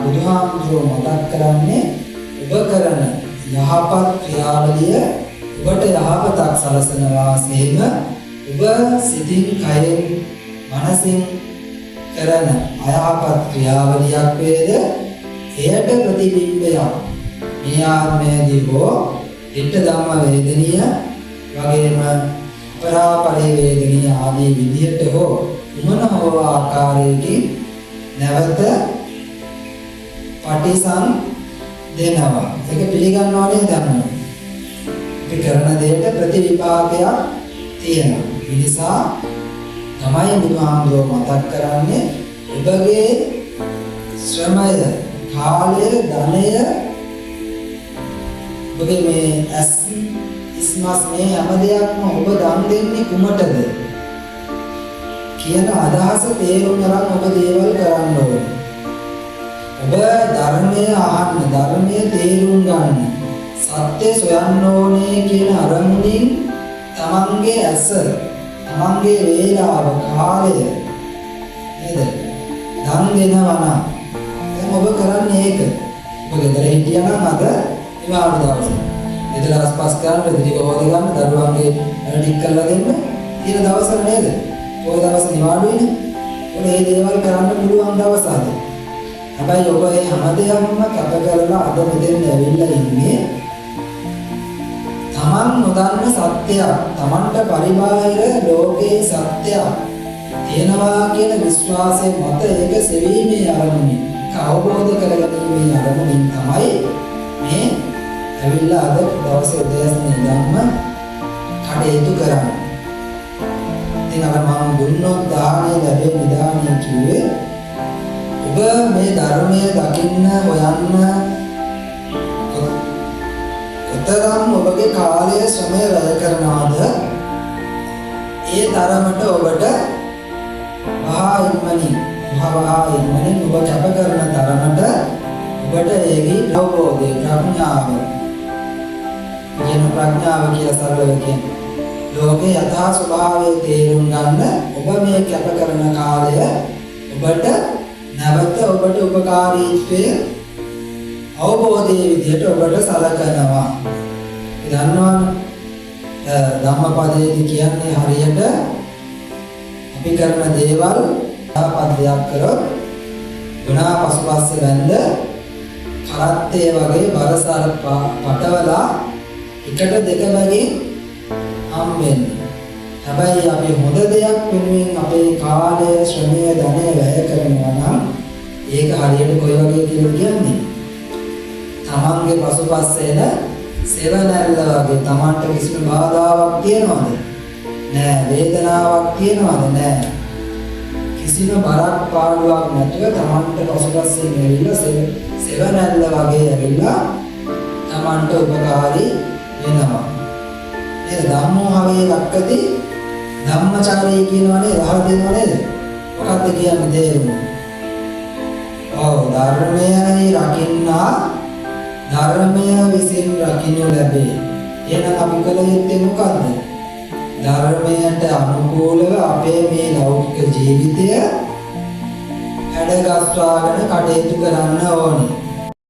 බුදුහාමුදුරුවෝ මතක් කරන්නේ ඔබ කරන යහපත් ක්‍රියාවලිය ඔබට යහපතක් සලසනවා සේම ඔබ සිතින් කයෙන් මනසින් කරන අයහපත් ක්‍රියාවලියක් වේද එයට ප්‍රතිබිම්බයක් මේ ආත්මයේදී හෝ ditta ධම්ම වේදනීය වගේම පරාපරේ වේදනීය ආදී විදිහට හෝ කුමන හෝ ආකාරයකින් නැවත පටිසං දෙනවා. ඒක පිළිගන්නවා නේද? අපි කරන දෙයට ප්‍රතිවිපාකයක් තියෙනවා. ඒ නිසා තමයි බුදුහාමුදුරුවෝ මතක් කරන්නේ ඔබගේ ශ්‍රමය, කාලය, ධනය ඔබගේ මේ ඉස්මස් මේ හැම දෙයක්ම ඔබ දන් දෙන්නේ කුමටද කියන අදහස තේරුම් ගන්න ඔබ දේවල් කරන්න ඕනේ. ඔබ ධර්මය අහන්න, ධර්මය තේරුම් ගන්න, සත්‍ය සොයන්න ඕනේ කියන අරමුණින් තමන්ගේ ඇස, තමන්ගේ වේලාව, කාලය නේද? දන් දෙනවා නම් දැන් ඔබ කරන්නේ ඒක. ඔබ ගෙදර හිටියා නම් අද ඉවාඩ දවසේ. ගෙදර ආස්පස් කරන්න, ටික හොද ගන්න, දරුවන්ගේ ටික කරලා දෙන්න. ඊට දවසක් නේද? ඔය දවස් නිවාඩු වෙන්නේ. ඔය මේ දේවල් කරන්න පුළුවන් දවස් අද. හැබැයි ඔබ මේ හැම දෙයක්ම කැප කරලා අද මෙතෙන් ඇවිල්ලා ඉන්නේ තමන් නොදන්න සත්‍යයක්, තමන්ට පරිබාහිර ලෝකේ සත්‍යයක් තියෙනවා කියන විශ්වාසය මත ඒක සෙවීමේ අරමුණින්, අවබෝධ කරගැනීමේ අරමුණින් තමයි මේ ඇවිල්ලා අද දවසේ උදෑසන ඉඳන්ම කටයුතු කරන්නේ. ඉතින් අර මම දුන්නොත් දාහනේ ලැබෙන නිදානිය කිව්වේ ඔබ මේ ධර්මයේ දකින්න හොයන්න කොතරම් ඔබගේ කාලය ශ්‍රමය වැය කරනවද ඒ තරමට ඔබට වහා ඉක්මනින් ඔබ කැප කරන තරමට ඔබට ඒකේ අවබෝධය, ප්‍රඥාව කියන ප්‍රඥාව කියලා සරලව කියන්නේ ලෝකේ යථා ස්වභාවය තේරුම් ගන්න ඔබ මේ කැප කරන කාලය ඔබට නැවත ඔබට උපකාරීත්වය අවබෝධයේ විදිහට ඔබට සලකනවා. දන්නවනේ ධම්මපදයේදී කියන්නේ හරියට අපි කරන දේවල් පදයක් කරොත් ගුණා පසුපස්සේ වැඳ කරත්තේ වගේ බරසාර පටවලා එකට දෙක වගේ හම්බෙන්නේ. හැබැයි අපි හොඳ දෙයක් වෙනුවෙන් අපේ කාලය, ශ්‍රමය, ධනය වැය කරනවා නම් ඒක හරියට කොයි වගේ කියලා කියන්නේ? තමන්ගේ පසුපස්සේන සෙවණැල්ල වගේ. තමන්ට කිසිම බාධාවක් තියනවද? නෑ. වේදනාවක් තියනවද? නෑ. කිසිම බරක් පාඩුවක් නැතුව තමන්ට පසුපස්සෙන් ඇවිල්ලා සෙවණැල්ල වගේ ඇවිල්ලා තමන්ට උපකාරී වෙනවා. ඒ ධම්මෝහවේ ලක්කති ධම්මචාරී කියනවනේ අහලා තියෙනව නේද? මොකක්ද කියන්නේ තේරුම? ඔව් ධර්මයයි රකින්නා ධර්මය විසින් රකින්නු ලැබේ. එහෙනම් අපි කල යුත්තේ මොකද්ද? ධර්මයට අනුකූලව අපේ මේ ලෞකික ජීවිතය හැඩගස්වාගෙන කටයුතු කරන්න ඕනේ.